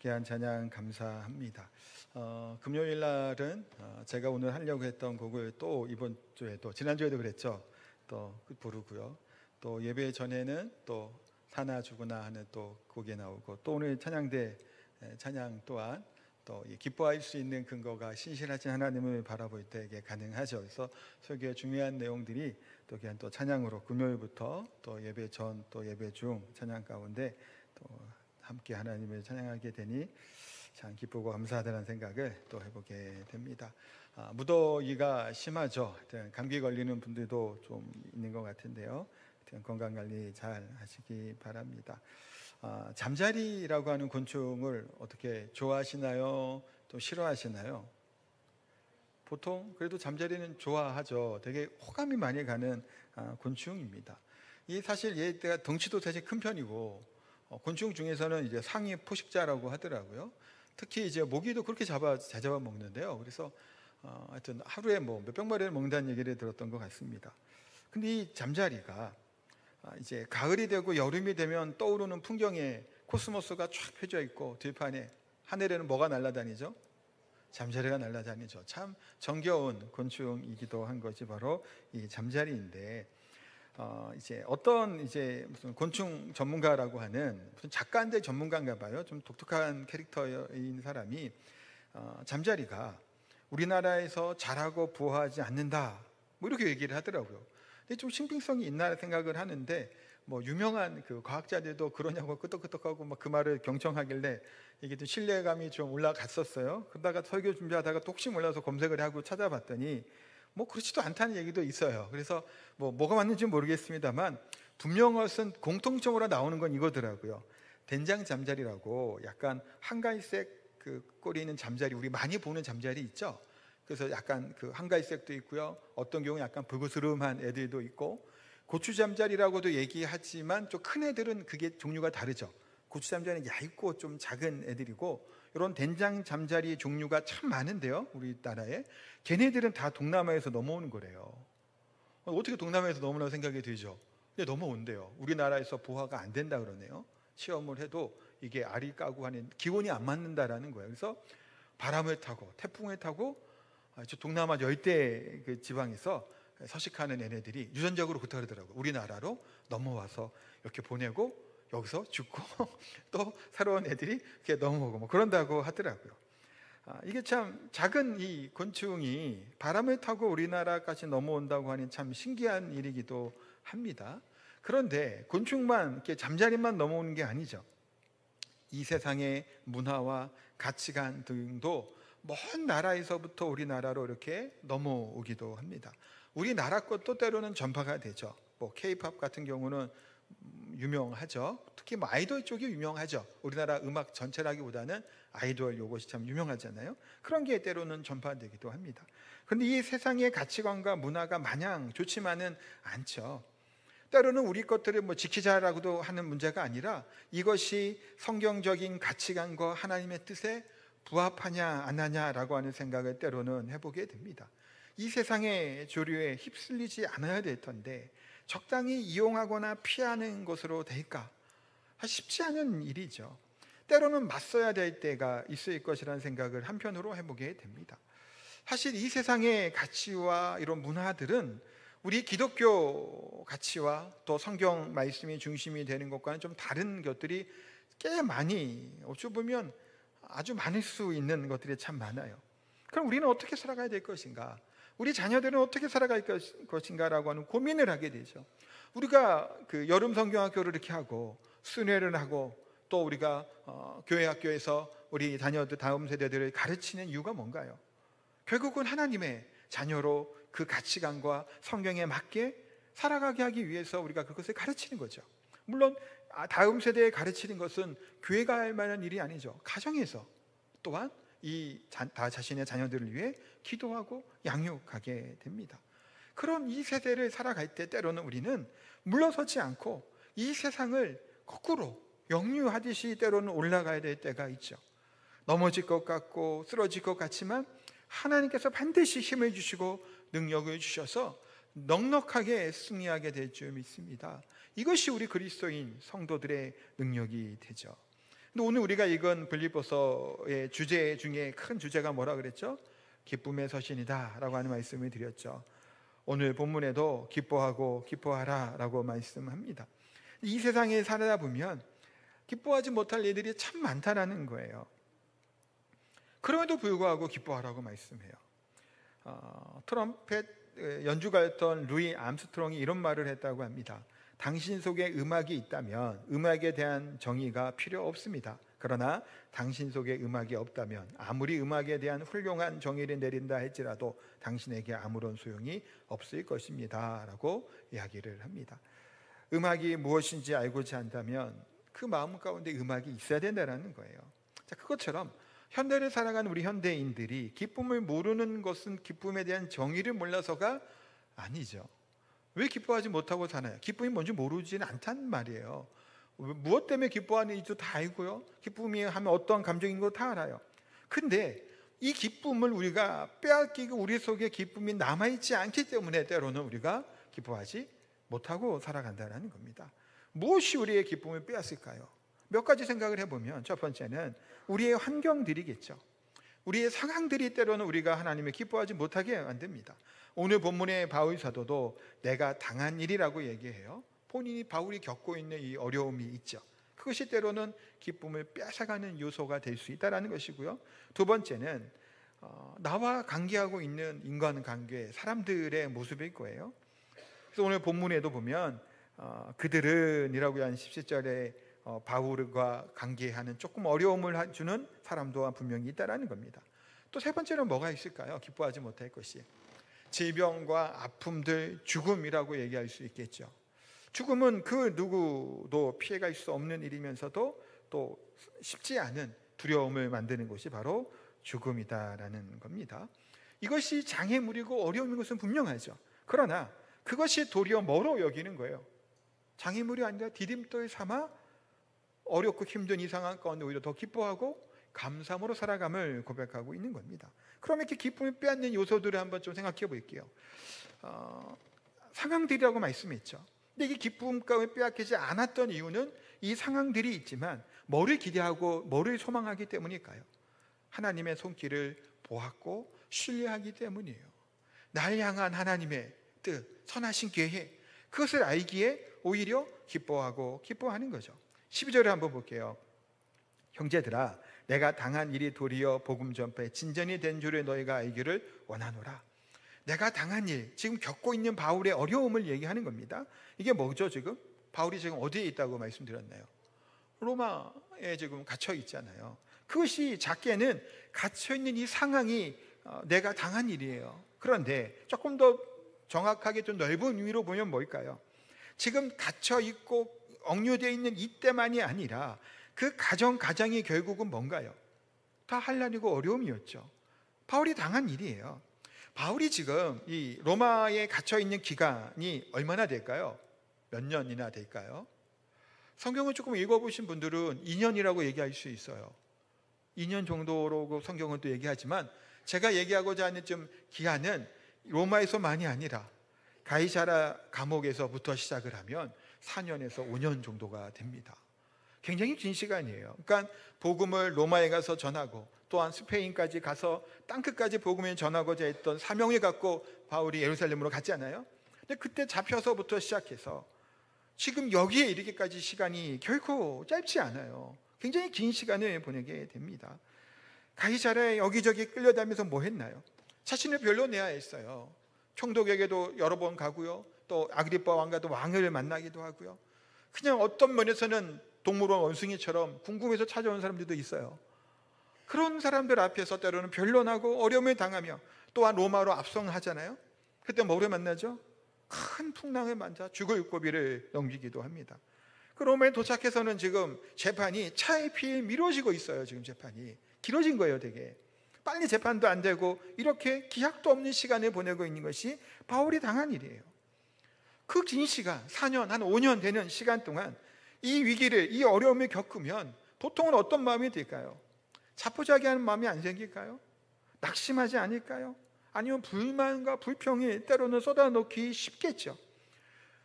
귀한 찬양 감사합니다. 금요일 날은 제가 오늘 하려고 했던 곡을 또 이번 주에 또 지난주에도 그랬죠. 또 부르고요. 또 예배 전에는 또 사나 죽으나 하는 또 곡이 나오고, 또 오늘 찬양대 찬양 또한 또 기뻐할 수 있는 근거가 신실하신 하나님을 바라볼 때에 가능하죠. 그래서 설교의 중요한 내용들이 또 그냥 또 찬양으로 금요일부터 또 예배 전 또 예배 중 찬양 가운데 또 함께 하나님을 찬양하게 되니 참 기쁘고 감사하다는 생각을 또 해보게 됩니다. 무더위가 심하죠. 감기 걸리는 분들도 좀 있는 것 같은데요. 건강관리 잘 하시기 바랍니다. 잠자리라고 하는 곤충을 어떻게 좋아하시나요? 또 싫어하시나요? 보통 그래도 잠자리는 좋아하죠. 되게 호감이 많이 가는 곤충입니다. 이 사실 얘가 덩치도 사실 큰 편이고, 곤충 중에서는 이제 상위 포식자라고 하더라고요. 특히 이제 모기도 그렇게 잘 잡아 먹는데요. 그래서 하여튼 하루에 뭐 몇백 마리를 먹는다는 얘기를 들었던 것 같습니다. 근데 이 잠자리가 이제 가을이 되고 여름이 되면 떠오르는 풍경에 코스모스가 쫙 펴져 있고, 들판에 하늘에는 뭐가 날아다니죠? 잠자리가 날아다니죠. 참 정겨운 곤충이기도 한 것이 바로 이 잠자리인데, 이제 어떤 이제 무슨 곤충 전문가라고 하는 무슨 작가인데 전문가인가 봐요. 좀 독특한 캐릭터인 사람이 잠자리가 우리나라에서 자라고 부화하지 않는다, 뭐 이렇게 얘기를 하더라고요. 근데 좀 신빙성이 있나 생각을 하는데, 뭐 유명한 그 과학자들도 그러냐고 끄떡끄떡하고 막 그 말을 경청하길래 이게 좀 신뢰감이 좀 올라갔었어요. 그러다가 설교 준비하다가 또 혹시 몰라서 검색을 하고 찾아봤더니 뭐 그렇지도 않다는 얘기도 있어요. 그래서 뭐가 맞는지 모르겠습니다만 분명한 공통점으로 나오는 건 이거더라고요. 된장 잠자리라고 약간 한갈색 그 꼬리 있는 잠자리, 우리 많이 보는 잠자리 있죠. 그래서 약간 그 한갈색도 있고요. 어떤 경우는 약간 불그스름한 애들도 있고, 고추 잠자리라고도 얘기하지만 좀 큰 애들은 그게 종류가 다르죠. 고추 잠자리는 얇고 좀 작은 애들이고, 이런 된장 잠자리 종류가 참 많은데요, 우리나라에. 걔네들은 다 동남아에서 넘어오는 거래요. 어떻게 동남아에서 넘어오나 생각이 들죠. 근데 넘어온대요. 우리나라에서 보호가 안 된다 그러네요. 시험을 해도 이게 알이 까고 하는 기온이 안 맞는다라는 거예요. 그래서 바람을 타고 태풍을 타고 동남아 열대 그 지방에서 서식하는 얘네들이 유전적으로 그렇다 그러더라고요. 우리나라로 넘어와서 이렇게 보내고 여기서 죽고 또 새로운 애들이 이렇게 넘어오고 뭐 그런다고 하더라고요. 이게 참 작은 이 곤충이 바람을 타고 우리나라까지 넘어온다고 하니 참 신기한 일이기도 합니다. 그런데 곤충만 이렇게 잠자리만 넘어오는 게 아니죠. 이 세상의 문화와 가치관 등도 먼 나라에서부터 우리나라로 이렇게 넘어오기도 합니다. 우리나라 것도 때로는 전파가 되죠. 뭐 K-팝 같은 경우는 유명하죠. 특히 뭐 아이돌 쪽이 유명하죠. 우리나라 음악 전체라기보다는 아이돌 요것이 참 유명하잖아요. 그런 게 때로는 전파되기도 합니다. 그런데 이 세상의 가치관과 문화가 마냥 좋지만은 않죠. 때로는 우리 것들을 뭐 지키자라고도 하는 문제가 아니라 이것이 성경적인 가치관과 하나님의 뜻에 부합하냐 안 하냐라고 하는 생각을 때로는 해보게 됩니다. 이 세상의 조류에 휩쓸리지 않아야 될 텐데 적당히 이용하거나 피하는 것으로 될까? 쉽지 않은 일이죠. 때로는 맞서야 될 때가 있을 것이라는 생각을 한편으로 해보게 됩니다. 사실 이 세상의 가치와 이런 문화들은 우리 기독교 가치와 또 성경 말씀이 중심이 되는 것과는 좀 다른 것들이 꽤 많이, 어찌 보면 아주 많을 수 있는 것들이 참 많아요. 그럼 우리는 어떻게 살아가야 될 것인가? 우리 자녀들은 어떻게 살아갈 것인가라고 하는 고민을 하게 되죠. 우리가 그 여름 성경학교를 이렇게 하고 순회를 하고 또 우리가 교회 학교에서 우리 자녀들 다음 세대들을 가르치는 이유가 뭔가요? 결국은 하나님의 자녀로 그 가치관과 성경에 맞게 살아가게 하기 위해서 우리가 그것을 가르치는 거죠. 물론 다음 세대에 가르치는 것은 교회가 할 만한 일이 아니죠. 가정에서 또한 다 자신의 자녀들을 위해 기도하고 양육하게 됩니다. 그런 이 세대를 살아갈 때 때로는 우리는 물러서지 않고 이 세상을 거꾸로 역류하듯이 때로는 올라가야 될 때가 있죠. 넘어질 것 같고 쓰러질 것 같지만 하나님께서 반드시 힘을 주시고 능력을 주셔서 넉넉하게 승리하게 될 줄 믿습니다. 이것이 우리 그리스도인 성도들의 능력이 되죠. 근데 오늘 우리가 읽은 빌립보서의 주제 중에 큰 주제가 뭐라 그랬죠? 기쁨의 서신이다 라고 하는 말씀을 드렸죠. 오늘 본문에도 기뻐하고 기뻐하라 라고 말씀합니다. 이 세상에 살다 보면 기뻐하지 못할 일들이 참 많다라는 거예요. 그럼에도 불구하고 기뻐하라고 말씀해요. 트럼펫 연주가였던 루이 암스트롱이 이런 말을 했다고 합니다. 당신 속에 음악이 있다면 음악에 대한 정의가 필요 없습니다. 그러나 당신 속에 음악이 없다면 아무리 음악에 대한 훌륭한 정의를 내린다 할지라도 당신에게 아무런 소용이 없을 것입니다 라고 이야기를 합니다. 음악이 무엇인지 알고자 한다면 그 마음 가운데 음악이 있어야 된다는 거예요. 자, 그것처럼 현대를 살아가는 우리 현대인들이 기쁨을 모르는 것은 기쁨에 대한 정의를 몰라서가 아니죠. 왜 기뻐하지 못하고 사나요? 기쁨이 뭔지 모르지는 않단 말이에요. 무엇 때문에 기뻐하는지도 다 알고요. 기쁨이 하면 어떤 감정인 거 다 알아요. 근데 이 기쁨을 우리가 빼앗기고 우리 속에 기쁨이 남아있지 않기 때문에 때로는 우리가 기뻐하지 못하고 살아간다는 겁니다. 무엇이 우리의 기쁨을 빼앗을까요? 몇 가지 생각을 해보면 첫 번째는 우리의 환경들이겠죠. 우리의 상황들이 때로는 우리가 하나님을 기뻐하지 못하게 만듭니다. 오늘 본문의 바울 사도도 내가 당한 일이라고 얘기해요. 본인이 바울이 겪고 있는 이 어려움이 있죠. 그것이 때로는 기쁨을 뺏어가는 요소가 될 수 있다는 것이고요. 두 번째는 나와 관계하고 있는 인간관계, 사람들의 모습일 거예요. 그래서 오늘 본문에도 보면 그들은 이라고 한 17절에 바울과 관계하는 조금 어려움을 주는 사람도 분명히 있다는 겁니다. 또 세 번째는 뭐가 있을까요? 기뻐하지 못할 것이 질병과 아픔들, 죽음이라고 얘기할 수 있겠죠. 죽음은 그 누구도 피해갈 수 없는 일이면서도 또 쉽지 않은 두려움을 만드는 것이 바로 죽음이다라는 겁니다. 이것이 장애물이고 어려움인 것은 분명하죠. 그러나 그것이 도리어 뭐로 여기는 거예요? 장애물이 아니라 디딤돌 삼아 어렵고 힘든 이 상황 가운데 오히려 더 기뻐하고 감사함으로 살아감을 고백하고 있는 겁니다. 그럼 이렇게 기쁨을 빼앗는 요소들을 한번 좀 생각해 볼게요. 상황들이라고 말씀했죠. 근데 이게 기쁨감을 빼앗기지 않았던 이유는 이 상황들이 있지만 뭐를 기대하고 뭐를 소망하기 때문일까요? 하나님의 손길을 보았고 신뢰하기 때문이에요. 날 향한 하나님의 뜻, 선하신 계획, 그것을 알기에 오히려 기뻐하고 기뻐하는 거죠. 12절에 한번 볼게요. 형제들아, 내가 당한 일이 도리어 복음 전파에 진전이 된 줄을 너희가 알기를 원하노라. 내가 당한 일, 지금 겪고 있는 바울의 어려움을 얘기하는 겁니다. 이게 뭐죠? 지금 바울이 지금 어디에 있다고 말씀드렸나요? 로마에 지금 갇혀 있잖아요. 그것이 작게는 갇혀 있는 이 상황이 내가 당한 일이에요. 그런데 조금 더 정확하게 좀 넓은 의미로 보면 뭘까요? 지금 갇혀 있고 억류되어 있는 이때만이 아니라 그 가정이 결국은 뭔가요? 다 환난이고 어려움이었죠. 바울이 당한 일이에요. 바울이 지금 이 로마에 갇혀 있는 기간이 얼마나 될까요? 몇 년이나 될까요? 성경을 조금 읽어보신 분들은 2년이라고 얘기할 수 있어요. 2년 정도로 성경은 또 얘기하지만 제가 얘기하고자 하는 좀 기한은 로마에서만이 아니라 가이사랴 감옥에서부터 시작을 하면 4년에서 5년 정도가 됩니다. 굉장히 긴 시간이에요. 그러니까 복음을 로마에 가서 전하고 또한 스페인까지 가서 땅끝까지 복음을 전하고자 했던 사명을 갖고 바울이 예루살렘으로 갔잖아요. 근데 그때 잡혀서부터 시작해서 지금 여기에 이르기까지 시간이 결코 짧지 않아요. 굉장히 긴 시간을 보내게 됩니다. 가이사랴에 여기저기 끌려다니면서 뭐 했나요? 자신을 별로 내야 했어요. 총독에게도 여러 번 가고요. 또 아그리빠 왕과도 왕을 만나기도 하고요. 그냥 어떤 면에서는 동물원 원숭이처럼 궁금해서 찾아온 사람들도 있어요. 그런 사람들 앞에서 때로는 변론하고 어려움을 당하며 또한 로마로 압송하잖아요. 그때 뭐를 만나죠? 큰 풍랑을 만나 죽을 고비를 넘기기도 합니다. 그 로마에 도착해서는 지금 재판이 차일피일 미뤄지고 있어요. 지금 재판이 길어진 거예요. 되게 빨리 재판도 안 되고 이렇게 기약도 없는 시간을 보내고 있는 것이 바울이 당한 일이에요. 그 긴 시간, 4년, 한 5년 되는 시간 동안 이 위기를, 이 어려움을 겪으면 보통은 어떤 마음이 들까요? 자포자기하는 마음이 안 생길까요? 낙심하지 않을까요? 아니면 불만과 불평이 때로는 쏟아놓기 쉽겠죠.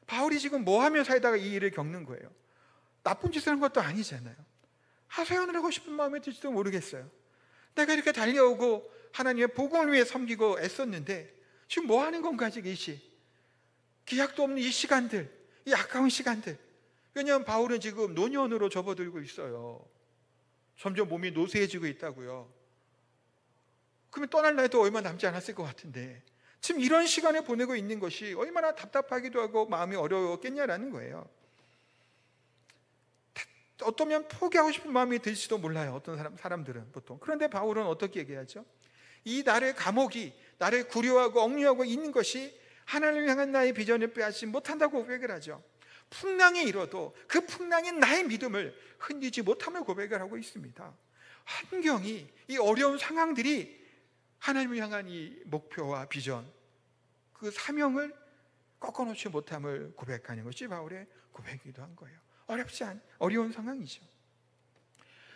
바울이 지금 뭐 하며 살다가 이 일을 겪는 거예요? 나쁜 짓을 한 것도 아니잖아요. 하소연을 하고 싶은 마음이 들지도 모르겠어요. 내가 이렇게 달려오고 하나님의 복음을 위해 섬기고 애썼는데 지금 뭐 하는 건가 지금 기약도 없는 이 시간들, 이 아까운 시간들. 왜냐하면 바울은 지금 노년으로 접어들고 있어요. 점점 몸이 노쇠해지고 있다고요. 그러면 떠날 날도 얼마 남지 않았을 것 같은데 지금 이런 시간을 보내고 있는 것이 얼마나 답답하기도 하고 마음이 어려웠겠냐라는 거예요. 어떠면 포기하고 싶은 마음이 들지도 몰라요. 어떤 사람들은 보통. 그런데 바울은 어떻게 얘기하죠? 이 나를 감옥이 나를 구려하고 억류하고 있는 것이 하나님을 향한 나의 비전을 빼앗지 못한다고 고백을 하죠. 풍랑이 일어도 그 풍랑인 나의 믿음을 흔들지 못함을 고백을 하고 있습니다. 환경이, 이 어려운 상황들이 하나님을 향한 이 목표와 비전, 그 사명을 꺾어놓지 못함을 고백하는 것이 바울의 고백이기도 한 거예요. 어려운 상황이죠.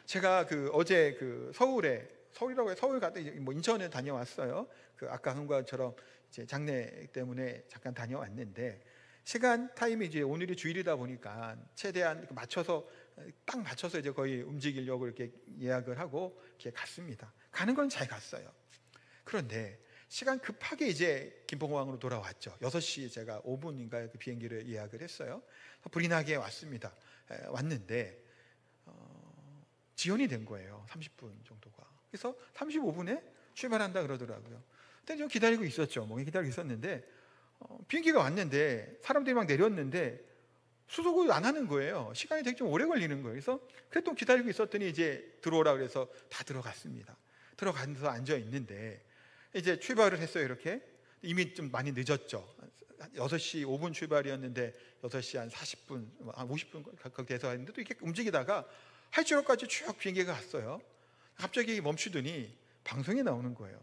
제가 어제 서울이라고 해서 서울 갔다 인천에 다녀왔어요. 아까 한 것처럼 이제 장례 때문에 잠깐 다녀왔는데 시간 타임이 이제 오늘이 주일이다 보니까 최대한 딱 맞춰서 이제 거의 움직이려고 이렇게 예약을 하고 이렇게 갔습니다. 가는 건 잘 갔어요. 그런데 시간 급하게 이제 김포공항으로 돌아왔죠. 6시 제가 5분인가 그 비행기를 예약을 했어요. 불이 나게 왔습니다. 왔는데 지연이 된 거예요. 30분 정도가. 그래서 35분에 출발한다 그러더라고요. 근데 좀 기다리고 있었죠. 기다리고 있었는데 비행기가 왔는데 사람들이 막 내렸는데 수속을 안 하는 거예요. 시간이 되게 좀 오래 걸리는 거예요. 그래서 그래도 기다리고 있었더니 이제 들어오라 그래서 다 들어갔습니다. 들어가서 앉아 있는데 이제 출발을 했어요. 이렇게 이미 좀 많이 늦었죠. 6시 5분 출발이었는데 6시 한 40분, 50분 가까이 돼서 했는데 또 이렇게 움직이다가 할주로까지 쭉 비행기가 갔어요. 갑자기 멈추더니 방송이 나오는 거예요.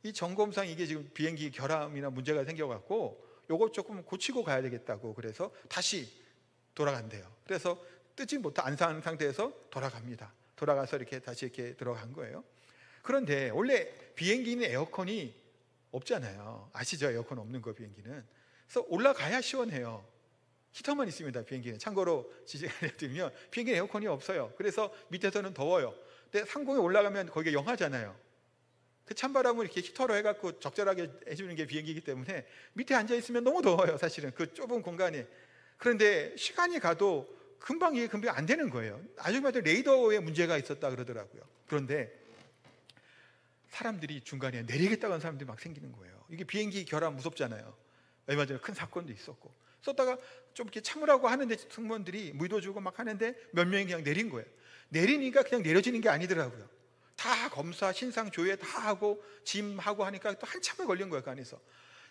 이 점검상 이게 지금 비행기 결함이나 문제가 생겨갖고 요거 조금 고치고 가야 되겠다고 그래서 다시 돌아간대요. 그래서 뜨지 못한 안산 상태에서 돌아갑니다. 돌아가서 이렇게 다시 이렇게 들어간 거예요. 그런데 원래 비행기는 에어컨이 없잖아요. 아시죠? 에어컨 없는 거 비행기는. 그래서 올라가야 시원해요. 히터만 있습니다. 비행기는. 참고로 지지가 내리면 비행기는 에어컨이 없어요. 그래서 밑에서는 더워요. 근데 상공에 올라가면 거기가 영하잖아요. 그 찬바람을 이렇게 히터로 해갖고 적절하게 해주는 게 비행기이기 때문에 밑에 앉아 있으면 너무 더워요. 사실은 그 좁은 공간에. 그런데 시간이 가도 금방 이게 안 되는 거예요. 나중에 봐도 레이더에 문제가 있었다 그러더라고요. 그런데 사람들이 중간에 내리겠다고 하는 사람들이 막 생기는 거예요. 이게 비행기 결함 무섭잖아요. 얼마 전에 큰 사건도 있었고. 썼다가 좀 이렇게 참으라고 하는데 승무원들이 물도 주고 막 하는데 몇 명이 그냥 내린 거예요. 내리니까 그냥 내려지는 게 아니더라고요. 다 검사, 신상, 조회 다 하고 짐하고 하니까 또 한참을 걸린 거예요. 그 안에서.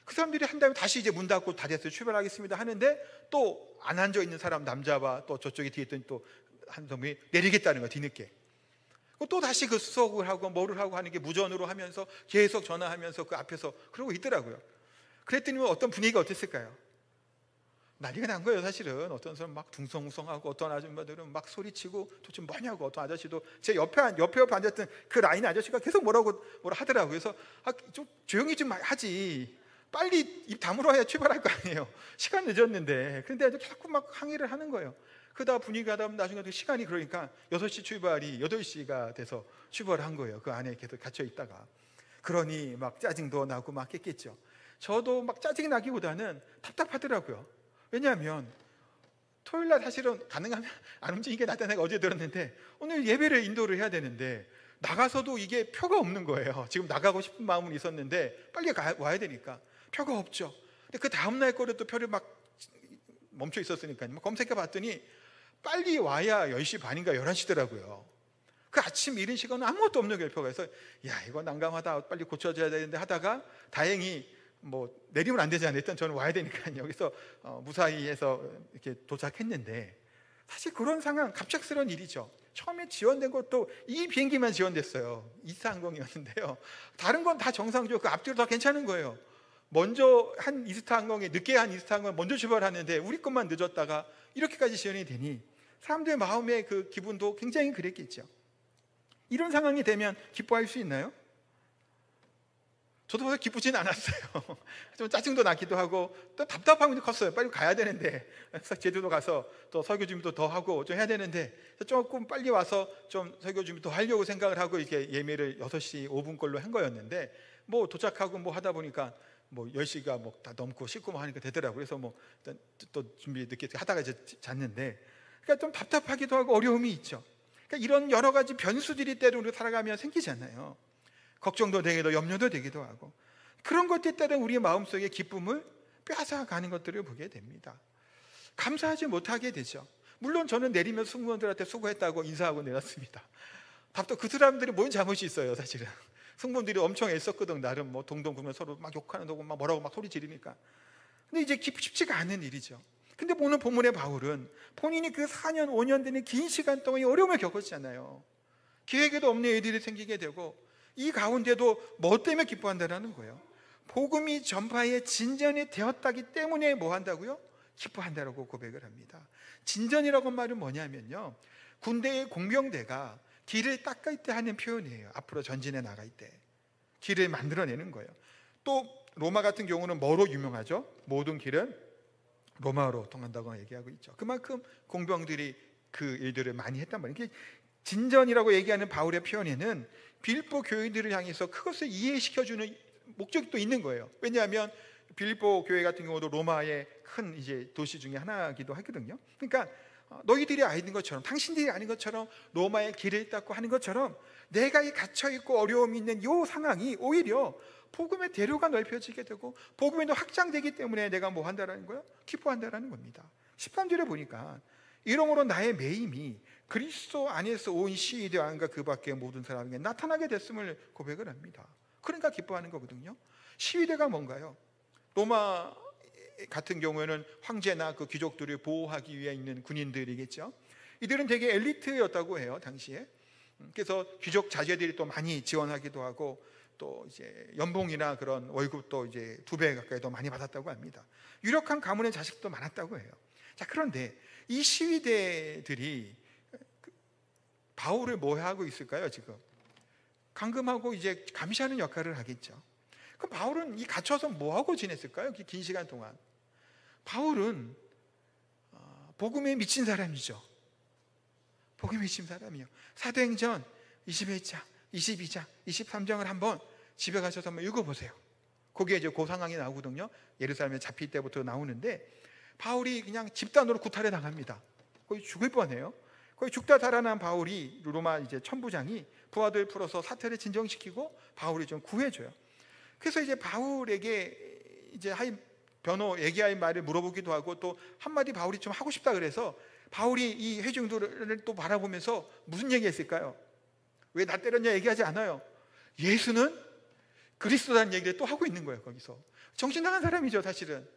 그 사람들이 한 다음에 다시 이제 문 닫고 다 됐어요. 출발하겠습니다 하는데 또 안 앉아 있는 사람 남자와 또 저쪽에 뒤에 있던 또 한 사람이 내리겠다는 거예요. 뒤늦게. 또 다시 그 수속을 하고 뭐를 하고 하는 게 무전으로 하면서 계속 전화하면서 그 앞에서 그러고 있더라고요. 그랬더니 어떤 분위기가 어땠을까요? 난리가 난 거예요. 사실은 어떤 사람 막 둥성둥성하고 어떤 아줌마들은 막 소리치고 도대체 뭐냐고 어떤 아저씨도 제 옆에 앉았던 그 라인 아저씨가 계속 뭐라 하더라고요. 그래서 좀 조용히 좀 하지, 빨리 입 다물어 야 출발할 거 아니에요. 시간 늦었는데. 그런데 자꾸 막 항의를 하는 거예요. 그러다 분위기가 하다 보면 나중에 시간이 그러니까 6시 출발이 8시가 돼서 출발을 한 거예요. 그 안에 계속 갇혀 있다가. 그러니 막 짜증도 나고 막 했겠죠. 저도 막 짜증이 나기보다는 답답하더라고요. 왜냐하면 토요일날 사실은 가능하면 안 움직이는 게 낫다 내가 어제 들었는데 오늘 예배를 인도를 해야 되는데 나가서도 이게 표가 없는 거예요. 지금 나가고 싶은 마음은 있었는데 빨리 와야 되니까 표가 없죠. 근데 그 다음날 거를 또 표를 막 멈춰 있었으니까요. 검색해 봤더니 빨리 와야 10시 반인가 11시더라고요. 그 아침 이른 시간은 아무것도 없는 거예요. 표가. 그래서 야 이거 난감하다, 빨리 고쳐줘야 되는데 하다가 다행히 내리면 안 되지 않아요. 일단 저는 와야 되니까요. 여기서 무사히 해서 이렇게 도착했는데 사실 그런 상황 갑작스러운 일이죠. 처음에 지원된 것도 이 비행기만 지원됐어요. 이스타항공이었는데요. 다른 건 다 정상적으로 그 앞뒤로 다 괜찮은 거예요. 먼저 한 이스타항공에 늦게 한 이스타항공에 먼저 출발하는데 우리 것만 늦었다가 이렇게까지 지원이 되니 사람들의 마음의 그 기분도 굉장히 그랬겠죠. 이런 상황이 되면 기뻐할 수 있나요? 저도 그래서 기쁘진 않았어요. 좀 짜증도 나기도 하고 또 답답함이 컸어요. 빨리 가야 되는데, 제주도 가서 또 설교 준비도 더 하고 좀 해야 되는데, 조금 빨리 와서 좀 설교 준비 더 하려고 생각을 하고 이렇게 예매를 6시 5분 걸로 한 거였는데, 뭐 도착하고 뭐 하다 보니까 뭐 10시가 뭐 다 넘고 씻고 뭐 하니까 되더라고요. 그래서 뭐 일단 또 준비 늦게 하다가 이제 잤는데, 그러니까 좀 답답하기도 하고 어려움이 있죠. 그러니까 이런 여러 가지 변수들이 때로 살아가면 생기잖아요. 걱정도 되기도, 염려도 되기도 하고, 그런 것들 때는 우리의 마음속에 기쁨을 빼앗아가는 것들을 보게 됩니다. 감사하지 못하게 되죠. 물론 저는 내리면 승무원들한테 수고했다고 인사하고 내렸습니다. 답도 그 사람들이 뭔 잘못이 있어요. 사실은 승무원들이 엄청 애썼거든. 나름 뭐 동동 구면 서로 막 욕하는 거고 막 뭐라고 막 소리 지르니까. 근데 이제 쉽지가 않은 일이죠. 근데 오늘 본문의 바울은 본인이 그 4년 5년 되는 긴 시간 동안 어려움을 겪었잖아요. 계획에도 없는 일들이 생기게 되고, 이 가운데도 뭐 때문에 기뻐한다는 거예요? 복음이 전파에 진전이 되었다기 때문에 뭐 한다고요? 기뻐한다라고 고백을 합니다. 진전이라고 말은 뭐냐면요, 군대의 공병대가 길을 닦을 때 하는 표현이에요. 앞으로 전진해 나갈 때 길을 만들어내는 거예요. 또 로마 같은 경우는 뭐로 유명하죠? 모든 길은 로마로 통한다고 얘기하고 있죠. 그만큼 공병들이 그 일들을 많이 했단 말이에요. 진전이라고 얘기하는 바울의 표현에는 빌립보 교인들을 향해서 그것을 이해시켜주는 목적이 또 있는 거예요. 왜냐하면 빌립보 교회 같은 경우도 로마의 큰 이제 도시 중에 하나이기도 하거든요. 그러니까 너희들이 아닌 것처럼, 당신들이 아닌 것처럼 로마의 길을 닦고 하는 것처럼 내가 이 갇혀있고 어려움이 있는 이 상황이 오히려 복음의 대로가 넓혀지게 되고 복음이 더 확장되기 때문에 내가 뭐 한다라는 거예요? 기뻐한다라는 겁니다. 13절에 보니까 이러므로 나의 매임이 그리스도 안에서 온 시위대 왕과 그 밖의 모든 사람에게 나타나게 됐음을 고백을 합니다. 그러니까 기뻐하는 거거든요. 시위대가 뭔가요? 로마 같은 경우에는 황제나 그 귀족들을 보호하기 위해 있는 군인들이겠죠. 이들은 되게 엘리트였다고 해요, 당시에. 그래서 귀족 자제들이 또 많이 지원하기도 하고, 또 이제 연봉이나 그런 월급도 이제 2배 가까이 더 많이 받았다고 합니다. 유력한 가문의 자식도 많았다고 해요. 자, 그런데 이 시위대들이 바울을 뭐 하고 있을까요? 지금 감금하고 이제 감시하는 역할을 하겠죠. 그럼 바울은 이 갇혀서 뭐 하고 지냈을까요? 긴 시간 동안. 바울은 복음에 미친 사람이죠. 복음에 미친 사람이요. 사도행전 21장, 22장, 23장을 한번 집에 가셔서 한번 읽어보세요. 거기에 이제 그 상황이 나오거든요. 예루살렘에 잡힐 때부터 나오는데, 바울이 그냥 집단으로 구타를 당합니다. 거의 죽을 뻔해요. 거의 죽다 살아난 바울이, 로마 이제 천부장이 부하들 풀어서 사태를 진정시키고 바울이 좀 구해줘요. 그래서 이제 바울에게 이제 변호 얘기할 말을 물어보기도 하고, 또 한마디 바울이 좀 하고 싶다 그래서 바울이 이 회중들을 또 바라보면서 무슨 얘기했을까요? 왜 나 때렸냐 얘기하지 않아요. 예수는 그리스도라는 얘기를 또 하고 있는 거예요. 거기서 정신 나간 사람이죠. 사실은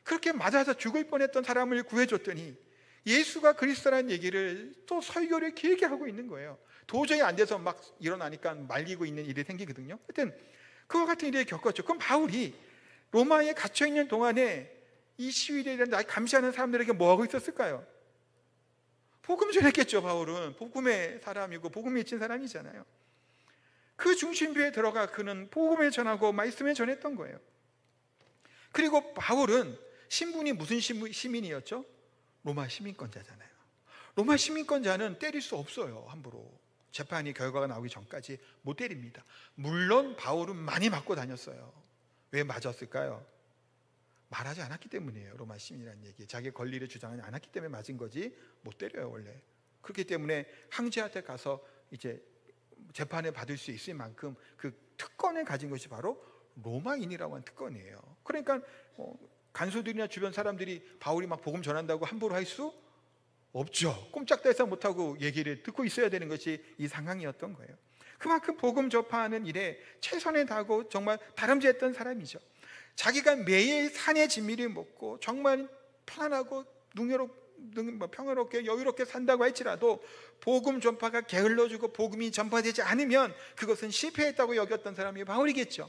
그렇게 맞아서 죽을 뻔했던 사람을 구해줬더니 예수가 그리스도라는 얘기를 또 설교를 길게 하고 있는 거예요. 도저히 안 돼서 막 일어나니까 말리고 있는 일이 생기거든요. 하여튼 그와 같은 일을 겪었죠. 그럼 바울이 로마에 갇혀있는 동안에 이 시위대를 감시하는 사람들에게 뭐하고 있었을까요? 복음 전했겠죠. 바울은 복음의 사람이고 복음에 미친 사람이잖아요. 그 중심부에 들어가 그는 복음을 전하고 말씀을 전했던 거예요. 그리고 바울은 신분이 무슨 시민이었죠? 로마 시민권자잖아요. 로마 시민권자는 때릴 수 없어요. 함부로 재판이 결과가 나오기 전까지 못 때립니다. 물론 바울은 많이 맞고 다녔어요. 왜 맞았을까요? 말하지 않았기 때문이에요. 로마 시민이라는 얘기, 자기 권리를 주장하지 않았기 때문에 맞은 거지 못 때려요 원래. 그렇기 때문에 황제한테 가서 이제 재판을 받을 수 있을 만큼 그 특권을 가진 것이 바로 로마인이라고 하는 특권이에요. 그러니까 간소들이나 주변 사람들이 바울이 막 복음 전한다고 함부로 할 수 없죠. 꼼짝달싹 못하고 얘기를 듣고 있어야 되는 것이 이 상황이었던 거예요. 그만큼 복음 접하는 일에 최선을 다하고 정말 다름질했던 사람이죠. 자기가 매일 산의 진미를 먹고 정말 편안하고 평화롭게 여유롭게 산다고 할지라도 복음 전파가 게을러지고 복음이 전파되지 않으면 그것은 실패했다고 여겼던 사람이 바울이겠죠.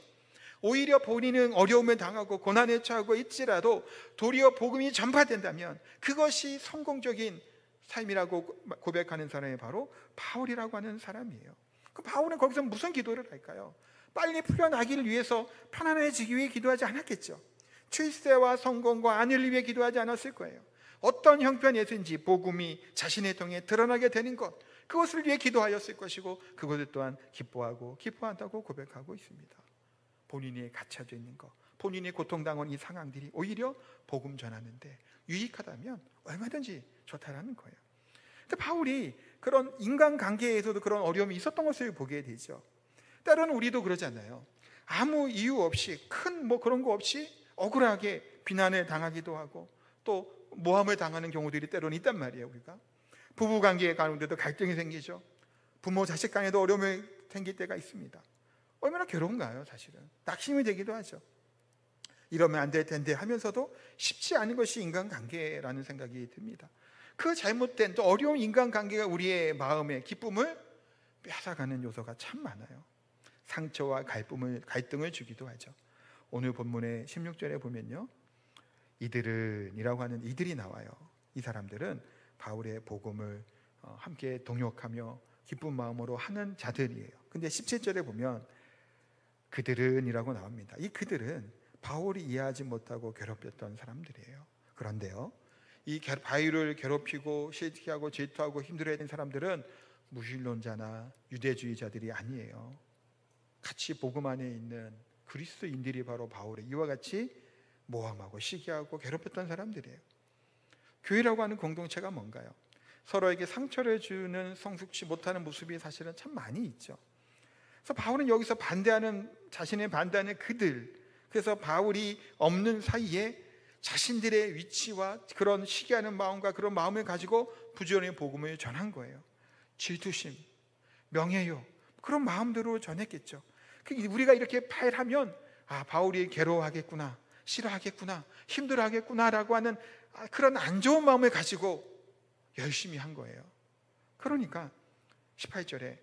오히려 본인은 어려움을 당하고 고난에 처하고 있지라도 도리어 복음이 전파된다면 그것이 성공적인 삶이라고 고백하는 사람이 바로 바울이라고 하는 사람이에요. 그 바울은 거기서 무슨 기도를 할까요? 빨리 풀려나기를 위해서, 편안해지기 위해 기도하지 않았겠죠. 출세와 성공과 아내를 위해 기도하지 않았을 거예요. 어떤 형편에서인지 복음이 자신의 통해 드러나게 되는 것, 그것을 위해 기도하였을 것이고, 그것을 또한 기뻐하고 기뻐한다고 고백하고 있습니다. 본인이 갇혀져 있는 것, 본인이 고통당한 이 상황들이 오히려 복음 전하는데 유익하다면 얼마든지 좋다라는 거예요. 근데 바울이 그런 인간관계에서도 그런 어려움이 있었던 것을 보게 되죠. 때로는 우리도 그러잖아요. 아무 이유 없이, 큰 그런 거 없이 억울하게 비난을 당하기도 하고 또 모함을 당하는 경우들이 때로는 있단 말이에요. 우리가 부부관계 가운데도 갈등이 생기죠. 부모 자식 간에도 어려움이 생길 때가 있습니다. 얼마나 괴로운가요? 사실은 낙심이 되기도 하죠. 이러면 안 될 텐데 하면서도 쉽지 않은 것이 인간관계라는 생각이 듭니다. 그 잘못된 또 어려운 인간관계가 우리의 마음의 기쁨을 뺏어가는 요소가 참 많아요. 상처와 갈등을 주기도 하죠. 오늘 본문의 16절에 보면요, 이들은 이라고 하는 이들이 나와요. 이 사람들은 바울의 복음을 함께 동역하며 기쁜 마음으로 하는 자들이에요. 근데 17절에 보면 그들은 이라고 나옵니다. 이 그들은 바울이 이해하지 못하고 괴롭혔던 사람들이에요. 그런데요, 이 바울을 괴롭히고 시기하고 질투하고 힘들어했던 사람들은 무신론자나 유대주의자들이 아니에요. 같이 복음 안에 있는 그리스도인들이 바로 바울의 이와 같이 모함하고 시기하고 괴롭혔던 사람들이에요. 교회라고 하는 공동체가 뭔가요? 서로에게 상처를 주는 성숙지 못하는 모습이 사실은 참 많이 있죠. 그래서 바울은 여기서 자신의 반대하는 그들, 그래서 바울이 없는 사이에 자신들의 위치와 그런 시기하는 마음과 그런 마음을 가지고 부지런히 복음을 전한 거예요. 질투심, 명예욕, 그런 마음대로 전했겠죠. 우리가 이렇게 파일하면 바울이 괴로워하겠구나, 싫어하겠구나, 힘들어하겠구나라고 하는 그런 안 좋은 마음을 가지고 열심히 한 거예요. 그러니까 18절에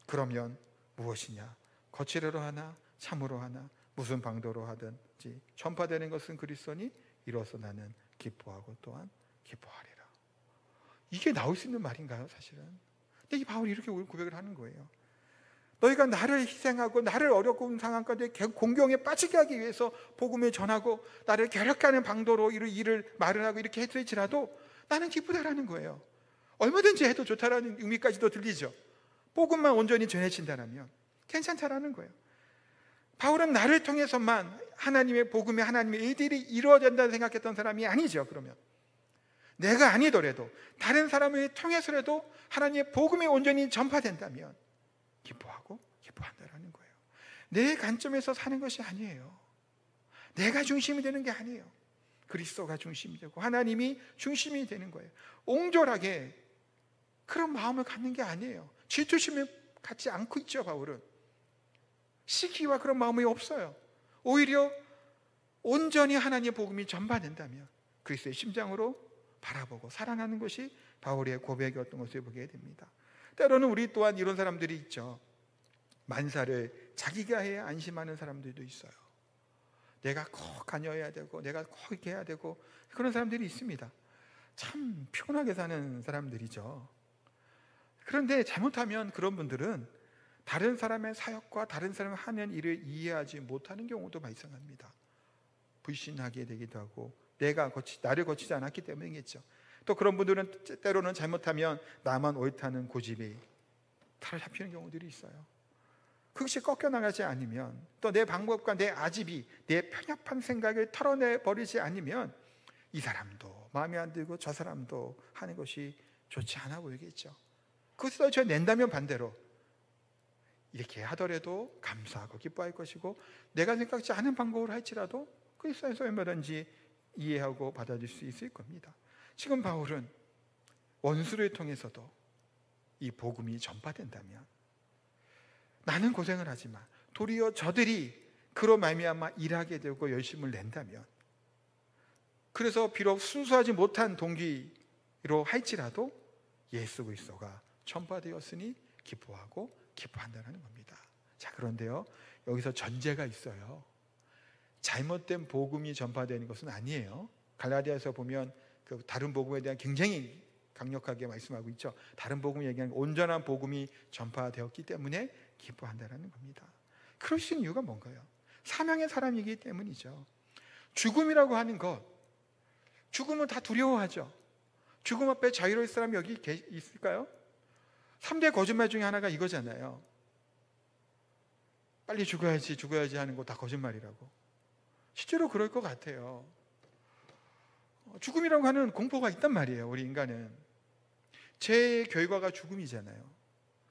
그러면 무엇이냐, 거칠어로 하나 참으로 하나 무슨 방도로 하든지 전파되는 것은 그리스도니 이로써 나는 기뻐하고 또한 기뻐하리라. 이게 나올 수 있는 말인가요? 사실은. 근데 이 바울이 이렇게 고백을 하는 거예요. 너희가 나를 희생하고 나를 어려운 상황 가운데 공경에 빠지게 하기 위해서 복음을 전하고 나를 괴롭게하는 방도로 일을 마련하고 이렇게 했을지라도 나는 기쁘다라는 거예요. 얼마든지 해도 좋다라는 의미까지도 들리죠. 복음만 온전히 전해진다면 괜찮다라는 거예요. 바울은 나를 통해서만 하나님의 복음의 하나님의 일들이 이루어진다고 생각했던 사람이 아니죠. 그러면 내가 아니더라도 다른 사람을 통해서라도 하나님의 복음이 온전히 전파된다면 기뻐하고 기뻐한다라는 거예요. 내 관점에서 사는 것이 아니에요. 내가 중심이 되는 게 아니에요. 그리스도가 중심이 되고 하나님이 중심이 되는 거예요. 옹졸하게 그런 마음을 갖는 게 아니에요. 질투심을 갖지 않고 있죠. 바울은 시기와 그런 마음이 없어요. 오히려 온전히 하나님의 복음이 전파된다면 그리스도의 심장으로 바라보고 사랑하는 것이 바울의 고백이었던 것을 보게 됩니다. 때로는 우리 또한 이런 사람들이 있죠. 만사를 자기가 해야 안심하는 사람들도 있어요. 내가 꼭 다녀야 되고 내가 꼭 이렇게 해야 되고 그런 사람들이 있습니다. 참 피곤하게 사는 사람들이죠. 그런데 잘못하면 그런 분들은 다른 사람의 사역과 다른 사람이 하는 일을 이해하지 못하는 경우도 발생합니다. 불신하게 되기도 하고 나를 거치지 않았기 때문이겠죠. 또 그런 분들은 때로는 잘못하면 나만 옳다는 고집이 탈을 잡히는 경우들이 있어요. 그것이 꺾여나가지 않으면 또 내 방법과 내 아집이 내 편협한 생각을 털어내버리지 않으면 이 사람도 마음에 안 들고 저 사람도 하는 것이 좋지 않아 보이겠죠. 그것을 낸다면 반대로 이렇게 하더라도 감사하고 기뻐할 것이고 내가 생각지 않은 방법을 할지라도 그리스도에서 얼마든지 이해하고 받아들일 수 있을 겁니다. 지금 바울은 원수를 통해서도 이 복음이 전파된다면 나는 고생을 하지만 도리어 저들이 그로 말미암아 일하게 되고 열심을 낸다면 그래서 비록 순수하지 못한 동기로 할지라도 예수 그리스도가 전파되었으니 기뻐하고 기뻐한다는 겁니다. 자, 그런데요, 여기서 전제가 있어요. 잘못된 복음이 전파되는 것은 아니에요. 갈라디아서 보면 그 다른 복음에 대한 굉장히 강력하게 말씀하고 있죠. 다른 복음을 얘기하는 온전한 복음이 전파되었기 때문에 기뻐한다는 겁니다. 그럴 수 있는 이유가 뭔가요? 사명의 사람이기 때문이죠. 죽음이라고 하는 것, 죽음은 다 두려워하죠. 죽음 앞에 자유로울 사람이 여기 있을까요? 3대 거짓말 중에 하나가 이거잖아요. 빨리 죽어야지 하는 거 다 거짓말이라고. 실제로 그럴 것 같아요. 죽음이라고 하는 공포가 있단 말이에요. 우리 인간은 제 결과가 죽음이잖아요.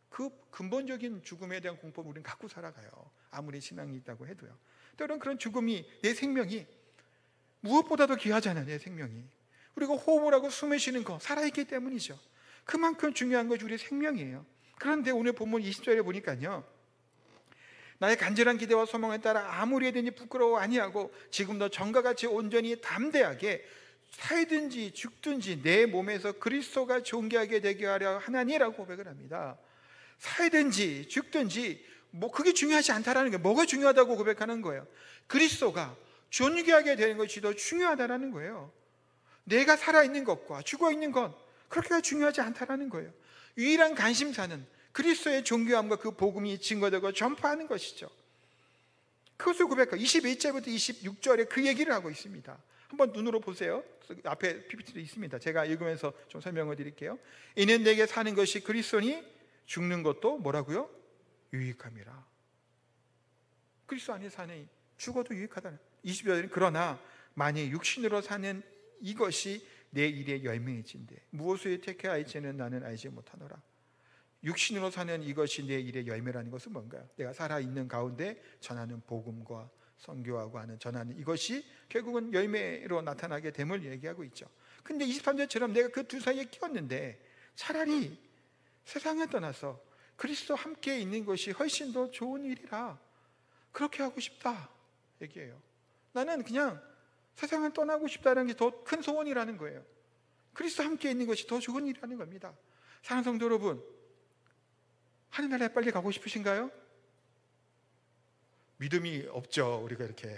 그 근본적인 죽음에 대한 공포를 우리는 갖고 살아가요. 아무리 신앙이 있다고 해도요. 때로는 그런 죽음이, 내 생명이 무엇보다도 귀하잖아요. 내 생명이. 그리고 호흡을 하고 숨을 쉬는 거, 살아있기 때문이죠. 그만큼 중요한 것이 우리 생명이에요. 그런데 오늘 본문 20절에 보니까요, 나의 간절한 기대와 소망에 따라 아무리 해든지 부끄러워 아니하고 지금도 전과 같이 온전히 담대하게 살든지 죽든지 내 몸에서 그리스도가 존귀하게 되게 하려 하나니라고 고백을 합니다. 살든지 죽든지 그게 중요하지 않다라는 거예요. 뭐가 중요하다고 고백하는 거예요? 그리스도가 존귀하게 되는 것이 더 중요하다라는 거예요. 내가 살아있는 것과 죽어있는 것, 그렇게 중요하지 않다라는 거예요. 유일한 관심사는 그리스도의 존귀함과 그 복음이 증거되고 전파하는 것이죠. 그것을 고백하고 21절부터 26절에 그 얘기를 하고 있습니다. 한번 눈으로 보세요. 앞에 PPT도 있습니다. 제가 읽으면서 좀 설명을 드릴게요. 이는 내게 사는 것이 그리스도니 죽는 것도 뭐라고요? 유익함이라. 그리스도 안에 사는 죽어도 유익하다는. 20절은 그러나 만일 육신으로 사는 이것이 내 일의 열매이진대 무엇을 택해할지는 나는 알지 못하노라. 육신으로 사는 이것이 내 일의 열매라는 것은 뭔가요? 내가 살아있는 가운데 전하는 복음과 선교하고 하는 전하는 이것이 결국은 열매로 나타나게 됨을 얘기하고 있죠. 근데 23절처럼 내가 그 두 사이에 끼었는데 차라리 세상을 떠나서 그리스도 함께 있는 것이 훨씬 더 좋은 일이라 그렇게 하고 싶다 얘기해요. 나는 그냥 세상을 떠나고 싶다는 게 더 큰 소원이라는 거예요. 그리스도 함께 있는 것이 더 좋은 일이라는 겁니다. 사랑하는 성도 여러분, 하늘나라에 빨리 가고 싶으신가요? 믿음이 없죠. 우리가 이렇게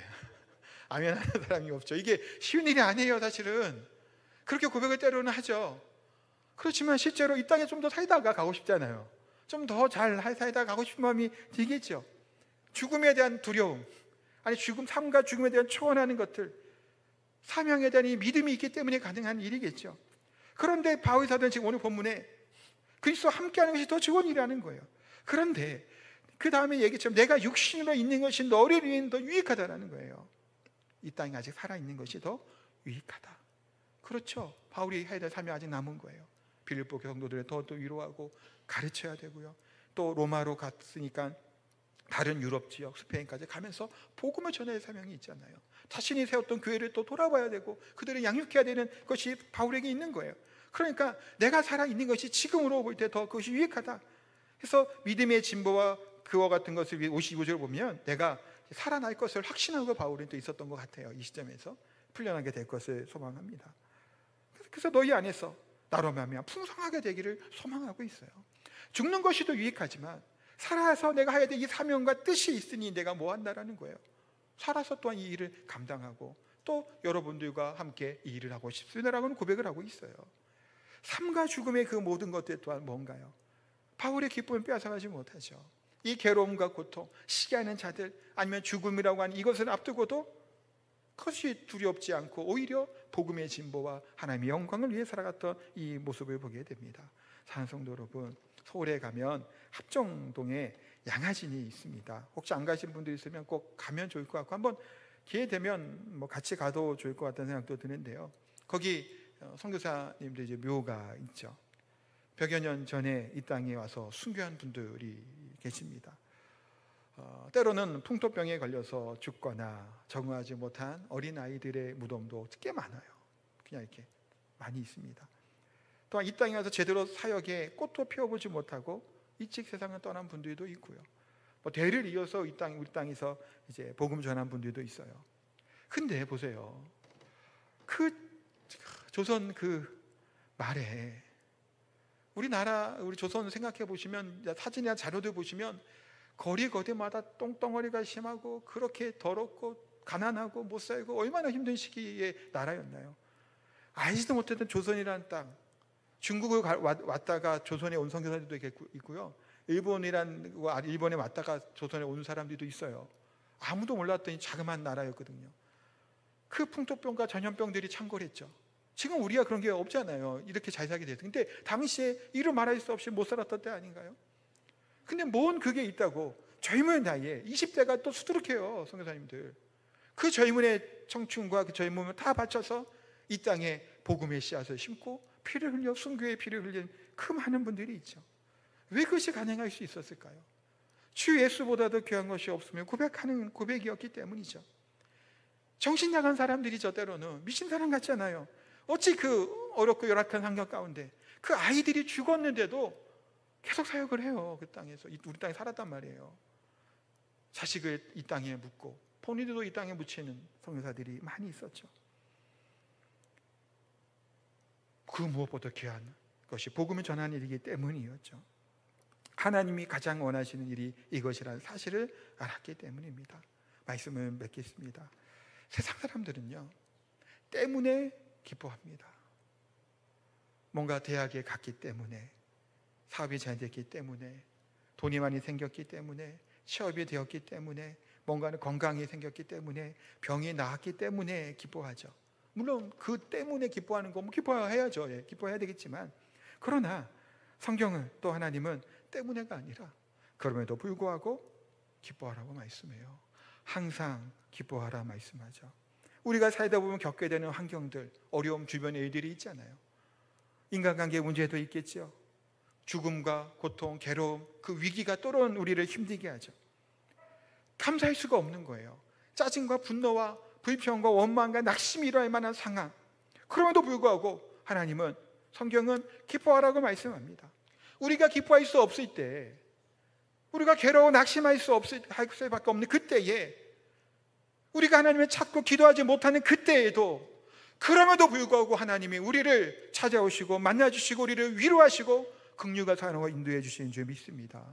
아멘 하는 사람이 없죠. 이게 쉬운 일이 아니에요. 사실은 그렇게 고백을 때로는 하죠. 그렇지만 실제로 이 땅에 좀 더 살다가 가고 싶잖아요. 좀 더 잘 살다가 가고 싶은 마음이 들겠죠. 죽음에 대한 두려움, 아니 삶과 죽음에 대한 초원하는 것들, 사명에 대한 이 믿음이 있기 때문에 가능한 일이겠죠. 그런데 바울 사도는 지금 오늘 본문에 그리스도와 함께하는 것이 더 좋은 일이라는 거예요. 그런데 그 다음에 얘기처럼 내가 육신으로 있는 것이 너를 위해 더 유익하다라는 거예요. 이 땅에 아직 살아있는 것이 더 유익하다. 그렇죠. 바울이 해야 될 삶이 아직 남은 거예요. 빌립보 성도들을 더 위로하고 가르쳐야 되고요. 또 로마로 갔으니까 다른 유럽 지역, 스페인까지 가면서 복음을 전할 사명이 있잖아요. 자신이 세웠던 교회를 또 돌아봐야 되고 그들을 양육해야 되는 것이 바울에게 있는 거예요. 그러니까 내가 살아있는 것이 지금으로 볼 때 더 그것이 유익하다. 그래서 믿음의 진보와 그와 같은 것을 55절을 보면 내가 살아날 것을 확신하고 바울은 또 있었던 것 같아요. 이 시점에서 풀려나게 될 것을 소망합니다. 그래서 너희 안에서 나로 말미암아 풍성하게 되기를 소망하고 있어요. 죽는 것이 더 유익하지만 살아서 내가 해야 될 이 사명과 뜻이 있으니 내가 뭐 한다라는 거예요. 살아서 또한 이 일을 감당하고 또 여러분들과 함께 이 일을 하고 싶습니다라고는 고백을 하고 있어요. 삶과 죽음의 그 모든 것들 또한 뭔가요? 바울의 기쁨을 빼앗아가지 못하죠. 이 괴로움과 고통, 시기하는 자들, 아니면 죽음이라고 하는 이것을 앞두고도 그것이 두렵지 않고 오히려 복음의 진보와 하나님의 영광을 위해 살아갔던 이 모습을 보게 됩니다. 사랑하는 성도 여러분, 서울에 가면 합정동에 양화진이 있습니다. 혹시 안 가신 분들 있으면 꼭 가면 좋을 것 같고 한번 기회 되면 같이 가도 좋을 것 같다는 생각도 드는데요. 거기 선교사님들 이제 묘가 있죠. 100여 년 전에 이 땅에 와서 순교한 분들이 계십니다. 때로는 풍토병에 걸려서 죽거나 적응하지 못한 어린 아이들의 무덤도 꽤 많아요. 그냥 이렇게 많이 있습니다. 또한 이 땅에 와서 제대로 사역에 꽃도 피워보지 못하고 일찍 세상을 떠난 분들도 있고요. 대를 이어서 우리 땅에서 이제 복음 전한 분들도 있어요. 근데 보세요. 그 조선 그 말에 우리 조선 생각해 보시면 사진이나 자료들 보시면 거리마다 똥덩어리가 심하고 그렇게 더럽고 가난하고 못 살고 얼마나 힘든 시기의 나라였나요? 알지도 못했던 조선이라는 땅, 중국을 왔다가 조선에 온 선교사들도 있고요. 일본에 왔다가 조선에 온 사람들도 있어요. 아무도 몰랐더니 자그마한 나라였거든요. 그 풍토병과 전염병들이 창궐했죠. 지금 우리가 그런 게 없잖아요. 이렇게 잘 살게 됐어요. 근데 당시에 이루 말할 수 없이 못 살았던 때 아닌가요? 근데 뭔 그게 있다고 젊은 나이에 20대가 또 수두룩해요. 선교사님들. 그 젊은의 청춘과 그 젊음을 다 바쳐서 이 땅에 복음의 씨앗을 심고 피를 흘려 순교의 피를 흘린 그 많은 분들이 있죠. 왜 그것이 가능할 수 있었을까요? 주 예수보다도 귀한 것이 없으며 고백하는 고백이었기 때문이죠. 정신 나간 사람들이죠. 때로는 미친 사람 같잖아요. 어찌 그 어렵고 열악한 환경 가운데 그 아이들이 죽었는데도 계속 사역을 해요. 그 땅에서 우리 땅에 살았단 말이에요. 자식을 이 땅에 묻고 본인들도 이 땅에 묻히는 선교사들이 많이 있었죠. 그 무엇보다 귀한 것이 복음을 전하는 일이기 때문이었죠. 하나님이 가장 원하시는 일이 이것이라는 사실을 알았기 때문입니다. 말씀을 맺겠습니다. 세상 사람들은요, 때문에 기뻐합니다. 뭔가 대학에 갔기 때문에, 사업이 잘 됐기 때문에, 돈이 많이 생겼기 때문에, 취업이 되었기 때문에, 뭔가는 건강이 생겼기 때문에, 병이 나았기 때문에 기뻐하죠. 물론 그 때문에 기뻐하는 거 기뻐해야죠. 예, 기뻐해야 되겠지만, 그러나 성경은 또 하나님은 때문에가 아니라 그럼에도 불구하고 기뻐하라고 말씀해요. 항상 기뻐하라 말씀하죠. 우리가 살다 보면 겪게 되는 환경들, 어려움, 주변에 일들이 있잖아요. 인간관계 문제도 있겠죠. 죽음과 고통, 괴로움, 그 위기가 또한 우리를 힘들게 하죠. 감사할 수가 없는 거예요. 짜증과 분노와 불평과 원망과 낙심이 일어날 만한 상황, 그럼에도 불구하고 하나님은, 성경은 기뻐하라고 말씀합니다. 우리가 기뻐할 수 없을 때, 우리가 괴로워 낙심할 수밖에 없는 그때에, 우리가 하나님을 찾고 기도하지 못하는 그때에도, 그럼에도 불구하고 하나님이 우리를 찾아오시고 만나주시고 우리를 위로하시고 긍휼과 사랑으로 인도해 주시는 줄 믿습니다.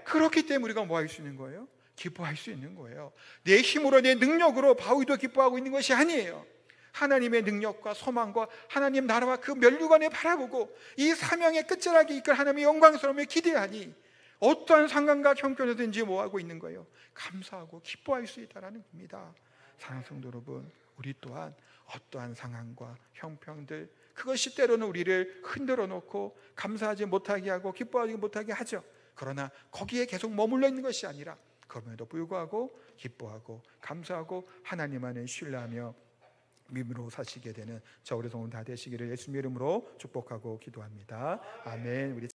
그렇기 때문에 우리가 뭐 할 수 있는 거예요? 기뻐할 수 있는 거예요. 내 힘으로, 내 능력으로 바울도 기뻐하고 있는 것이 아니에요. 하나님의 능력과 소망과 하나님 나라와 그 면류관을 바라보고 이 사명의 끝자락에 이끌 하나님의 영광스러움을 기대하니 어떠한 상황과 형편이든지 뭐 하고 있는 거예요? 감사하고 기뻐할 수 있다는 겁니다. 사랑하는 성도 여러분, 우리 또한 어떠한 상황과 형편들, 그것이 때로는 우리를 흔들어 놓고 감사하지 못하게 하고 기뻐하지 못하게 하죠. 그러나 거기에 계속 머물러 있는 것이 아니라 그럼에도 불구하고 기뻐하고 감사하고 하나님 안에 신뢰하며 믿음으로 사시게 되는 저 우리 성도 다 되시기를 예수님의 이름으로 축복하고 기도합니다. 아멘. 우리